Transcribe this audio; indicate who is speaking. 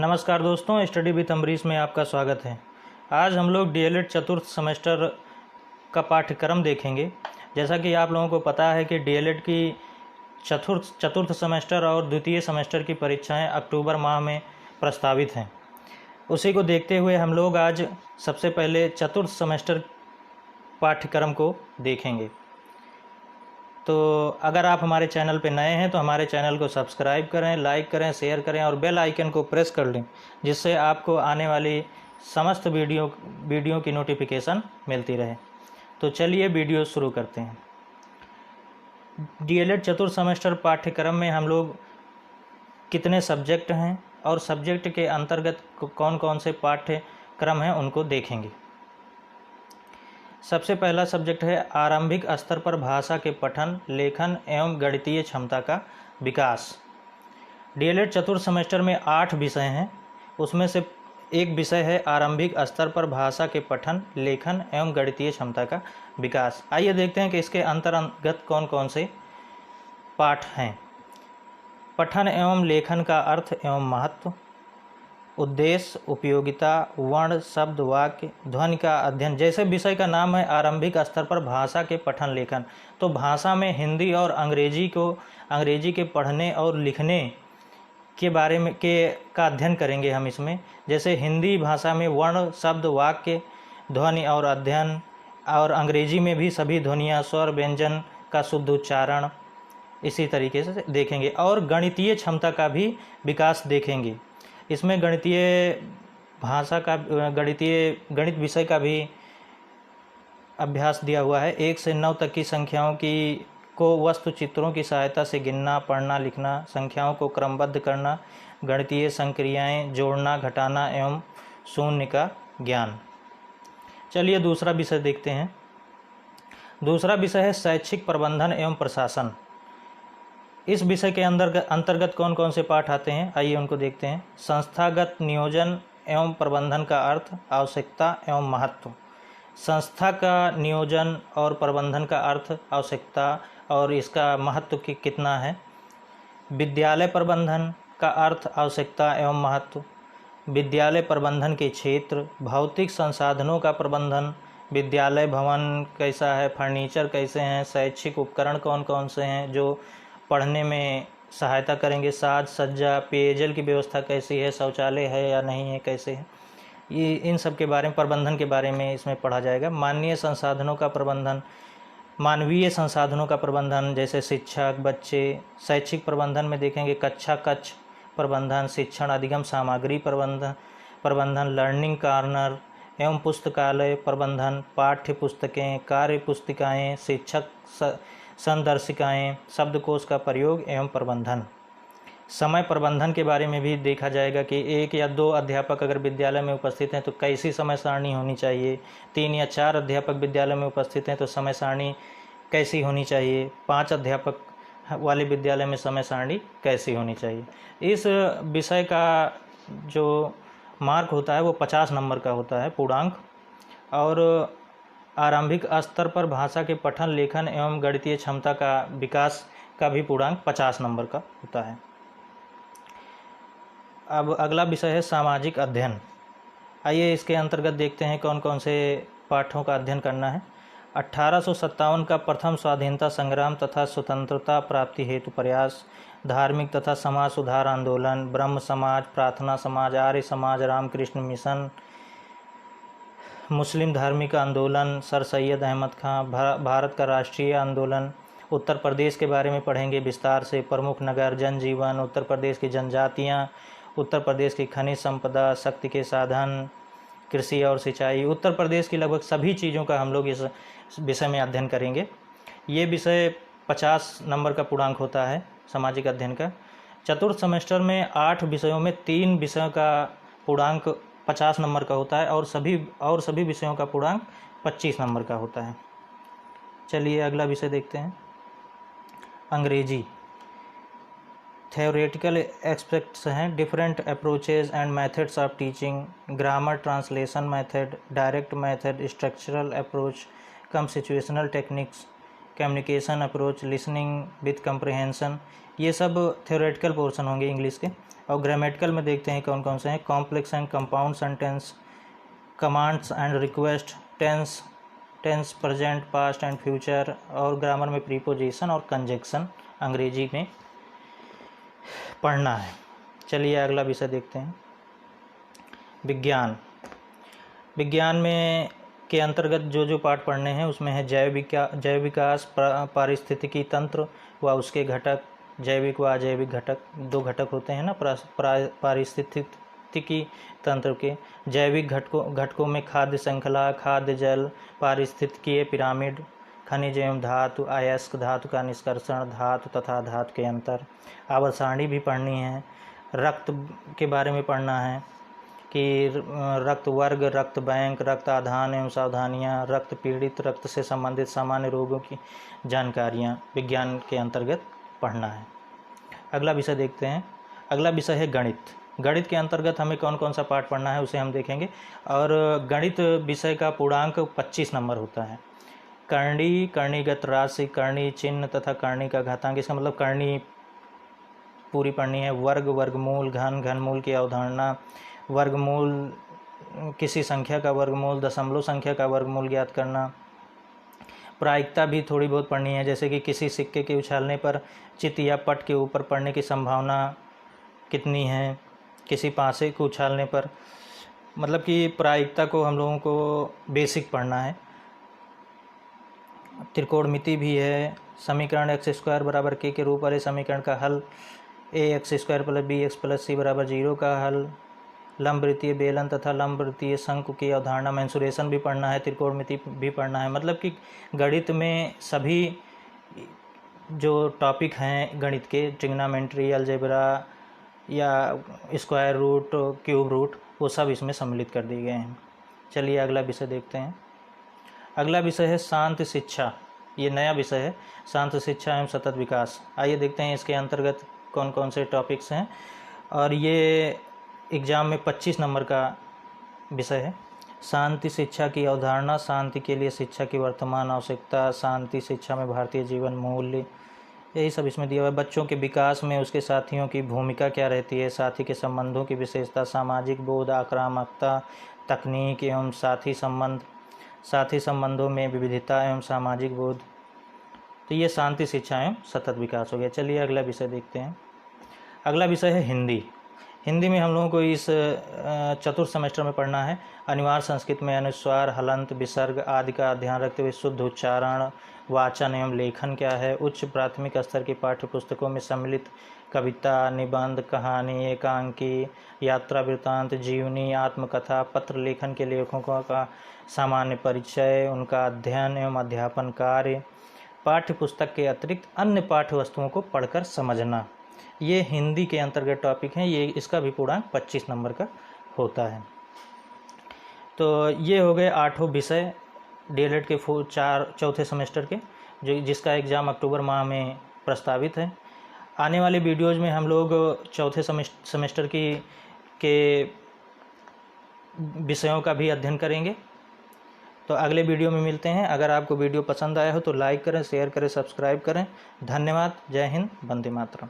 Speaker 1: नमस्कार दोस्तों, study with Ambarish में आपका स्वागत है। आज हम लोग डीएलएड चतुर्थ सेमेस्टर का पाठ्यक्रम देखेंगे। जैसा कि आप लोगों को पता है कि डीएलएड की चतुर्थ सेमेस्टर और द्वितीय सेमेस्टर की परीक्षाएं अक्टूबर माह में प्रस्तावित हैं। उसी को देखते हुए हम लोग आज सबसे पहले चतुर्थ सेमेस्टर पाठ्यक्रम को देखेंगे। तो अगर आप हमारे चैनल पर नए हैं तो हमारे चैनल को सब्सक्राइब करें, लाइक करें, शेयर करें और बेल आइकन को प्रेस कर लें, जिससे आपको आने वाली समस्त वीडियो की नोटिफिकेशन मिलती रहे। तो चलिए वीडियो शुरू करते हैं। डीएलएड चतुर्थ सेमेस्टर पाठ्यक्रम में हम लोग कितने सब्जेक्ट हैं और सब्जेक्ट के अंतर्गत कौन कौन से पाठ्यक्रम हैं उनको देखेंगे। सबसे पहला सब्जेक्ट है आरंभिक स्तर पर भाषा के पठन, लेखन एवं गणितीय क्षमता का विकास। डीएलएड चतुर्थ सेमेस्टर में 8 विषय हैं, उसमें से एक विषय है आरंभिक स्तर पर भाषा के पठन, लेखन एवं गणितीय क्षमता का विकास। आइए देखते हैं कि इसके अंतर्गत कौन कौन से पाठ हैं। पठन एवं लेखन का अर्थ एवं महत्व, उद्देश्य, उपयोगिता, वर्ण, शब्द, वाक्य, ध्वनि का अध्ययन। जैसे विषय का नाम है आरंभिक स्तर पर भाषा के पठन लेखन, तो भाषा में हिंदी और अंग्रेजी के पढ़ने और लिखने के बारे में का अध्ययन करेंगे हम इसमें। जैसे हिंदी भाषा में वर्ण, शब्द, वाक्य, ध्वनि और अध्ययन, और अंग्रेजी में भी सभी ध्वनियाँ, स्वर, व्यंजन का शुद्ध उच्चारण, इसी तरीके से देखेंगे। और गणितीय क्षमता का भी विकास देखेंगे। इसमें गणित विषय का भी अभ्यास दिया हुआ है। 1 से 9 तक की संख्याओं को वस्तु चित्रों की सहायता से गिनना, पढ़ना, लिखना, संख्याओं को क्रमबद्ध करना, गणितीय संक्रियाएं, जोड़ना, घटाना एवं शून्य का ज्ञान। चलिए दूसरा विषय देखते हैं। दूसरा विषय है शैक्षिक प्रबंधन एवं प्रशासन। इस विषय के अंतर्गत कौन कौन से पाठ आते हैं, आइए उनको देखते हैं। संस्थागत नियोजन एवं प्रबंधन का अर्थ, आवश्यकता एवं महत्व। संस्था का नियोजन और प्रबंधन का अर्थ, आवश्यकता और इसका महत्व कितना है। विद्यालय प्रबंधन का अर्थ, आवश्यकता एवं महत्व। विद्यालय प्रबंधन के क्षेत्र, भौतिक संसाधनों का प्रबंधन, विद्यालय भवन कैसा है, फर्नीचर कैसे हैं, शैक्षिक उपकरण कौन कौन से हैं जो पढ़ने में सहायता करेंगे, साज सज्जा, पेयजल की व्यवस्था कैसी है, शौचालय है या नहीं है, कैसे है, ये इन सब के बारे में, प्रबंधन के बारे में इसमें पढ़ा जाएगा। मानवीय संसाधनों का प्रबंधन, जैसे शिक्षक, बच्चे। शैक्षिक प्रबंधन में देखेंगे कक्षा कक्ष प्रबंधन, शिक्षण अधिगम सामग्री प्रबंधन, लर्निंग कॉर्नर एवं पुस्तकालय प्रबंधन, पाठ्य पुस्तकें, कार्य पुस्तिकाएँ, शिक्षक संदर्शिकाएँ, शब्दकोश का प्रयोग एवं प्रबंधन। समय प्रबंधन के बारे में भी देखा जाएगा कि 1 या 2 अध्यापक अगर विद्यालय में उपस्थित हैं तो कैसी समय सारणी होनी चाहिए। 3 या 4 अध्यापक विद्यालय में उपस्थित हैं तो समय सारणी कैसी होनी चाहिए। 5 अध्यापक वाले विद्यालय में समय सारणी कैसी होनी चाहिए। इस विषय का जो मार्क होता है वो 50 नंबर का होता है, पूर्णांक। और आरंभिक स्तर पर भाषा के पठन, लेखन एवं गणितीय क्षमता का विकास का भी पूर्णांक 50 नंबर का होता है। अब अगला विषय है सामाजिक अध्ययन। आइए इसके अंतर्गत देखते हैं कौन कौन से पाठों का अध्ययन करना है। 1857 का प्रथम स्वाधीनता संग्राम तथा स्वतंत्रता प्राप्ति हेतु प्रयास, धार्मिक तथा समाज सुधार आंदोलन, ब्रह्म समाज, प्रार्थना समाज, आर्य समाज, रामकृष्ण मिशन, मुस्लिम धार्मिक आंदोलन, सर सैयद अहमद खां, भारत का राष्ट्रीय आंदोलन। उत्तर प्रदेश के बारे में पढ़ेंगे विस्तार से, प्रमुख नगर, जनजीवन, उत्तर प्रदेश की जनजातियाँ, उत्तर प्रदेश की खनिज संपदा, शक्ति के साधन, कृषि और सिंचाई। उत्तर प्रदेश की लगभग सभी चीज़ों का हम लोग इस विषय में अध्ययन करेंगे। ये विषय 50 नंबर का पूर्णांक होता है सामाजिक अध्ययन का। चतुर्थ सेमेस्टर में 8 विषयों में 3 विषयों का पूर्णांक 50 नंबर का होता है और सभी विषयों का पूर्णांक 25 नंबर का होता है। चलिए अगला विषय देखते हैं। अंग्रेजी। थ्योरेटिकल एस्पेक्ट्स हैं, different approaches and methods of teaching, grammar, translation method, direct method, structural approach, cum situational techniques, communication approach, listening with comprehension, ये सब थ्योरेटिकल पोर्शन होंगे इंग्लिश के। और ग्रामेटिकल में देखते हैं कौन कौन से हैं, complex and compound sentence, commands and request, tense, tense present past and future, और ग्रामर में प्रीपोजिशन और कंजक्शन अंग्रेजी में पढ़ना है। चलिए अगला विषय देखते हैं, विज्ञान। विज्ञान में के अंतर्गत जो पाठ पढ़ने हैं उसमें है जैव विकास, पारिस्थितिकी तंत्र व उसके घटक, जैविक व अजैविक घटक, दो घटक होते हैं ना पारिस्थितिकी तंत्र के। जैविक घटकों में खाद्य श्रृंखला, खाद्य जल, पारिस्थितिकीय पिरामिड, खनिज एवं धातु, अयस्क धातु का निष्कर्षण, धातु तथा धातु के अंतर, आवर्त सारणी भी पढ़नी है। रक्त के बारे में पढ़ना है कि रक्त वर्ग, रक्त बैंक, रक्त आधान एवं सावधानियाँ, रक्त पीड़ित, रक्त से संबंधित सामान्य रोगों की जानकारियाँ विज्ञान के अंतर्गत पढ़ना है। अगला विषय देखते हैं, अगला विषय है गणित। गणित के अंतर्गत हमें कौन कौन सा पाठ पढ़ना है उसे हम देखेंगे। और गणित विषय का पूर्णांक 25 नंबर होता है। करणी, करणीगत राशि, करणी चिन्ह तथा करणी का घातांक, इसका मतलब करणी पूरी पढ़नी है। वर्ग, वर्गमूल, घन, घनमूल की अवधारणा, वर्गमूल, किसी संख्या का वर्गमूल, दशमलव संख्या का वर्गमूल ज्ञात करना। प्रायिकता भी थोड़ी बहुत पढ़नी है, जैसे कि किसी सिक्के के उछालने पर चित्त या पट के ऊपर पड़ने की संभावना कितनी है, किसी पासे को उछालने पर, मतलब कि प्रायिकता को हम लोगों को बेसिक पढ़ना है। त्रिकोणमिति भी है। समीकरण x² बराबर k के रूप वाले समीकरण का हल, ax² + bx + c बराबर 0 का हल, लंबवृत्तीय बेलन तथा लंबवृत्तीय शंकु की अवधारणा, मेंसुरेशन भी पढ़ना है, त्रिकोणमिति भी पढ़ना है। मतलब कि गणित में सभी जो टॉपिक हैं गणित के, ट्रिग्नोमेट्री, अलजेब्रा या स्क्वायर रूट, क्यूब रूट, वो सब इसमें सम्मिलित कर दिए गए हैं। चलिए अगला विषय देखते हैं। अगला विषय है शांत शिक्षा। ये नया विषय है, शांत शिक्षा एवं सतत विकास। आइए देखते हैं इसके अंतर्गत कौन कौन से टॉपिक्स हैं। और ये एग्ज़ाम में 25 नंबर का विषय है। शांति शिक्षा की अवधारणा, शांति के लिए शिक्षा की वर्तमान आवश्यकता, शांति शिक्षा में भारतीय जीवन मूल्य, यही सब इसमें दिया हुआ है। बच्चों के विकास में उसके साथियों की भूमिका क्या रहती है, साथी के संबंधों की विशेषता, सामाजिक बोध, आक्रामकता, तकनीक एवं साथी संबंध, साथी संबंधों में विविधता एवं सामाजिक बोध। तो ये शांति शिक्षा एवं सतत विकास हो गया। चलिए अगला विषय देखते हैं। अगला विषय है हिंदी। हिंदी में हम लोगों को इस चतुर्थ सेमेस्टर में पढ़ना है। अनिवार्य संस्कृत में अनुस्वार, हलंत, विसर्ग आदि का ध्यान रखते हुए शुद्ध उच्चारण, वाचन एवं लेखन क्या है। उच्च प्राथमिक स्तर की पाठ्य पुस्तकों में सम्मिलित कविता, निबंध, कहानी, एकांकी, यात्रा वृत्तांत, जीवनी, आत्मकथा, पत्र लेखन के लेखकों का सामान्य परिचय, उनका अध्ययन एवं अध्यापन कार्य, पाठ्य पुस्तक के अतिरिक्त अन्य पाठ्य वस्तुओं को पढ़कर समझना, ये हिंदी के अंतर्गत टॉपिक हैं। ये इसका भी पूर्णांक 25 नंबर का होता है। तो ये हो गए 8 विषय डीएलएड के चौथे सेमेस्टर के, जिसका एग्ज़ाम अक्टूबर माह में प्रस्तावित है। आने वाले वीडियोज़ में हम लोग चौथे सेमेस्टर के विषयों का भी अध्ययन करेंगे। तो अगले वीडियो में मिलते हैं। अगर आपको वीडियो पसंद आया हो तो लाइक करें, शेयर करें, सब्सक्राइब करें। धन्यवाद। जय हिंद, वंदे मातरम।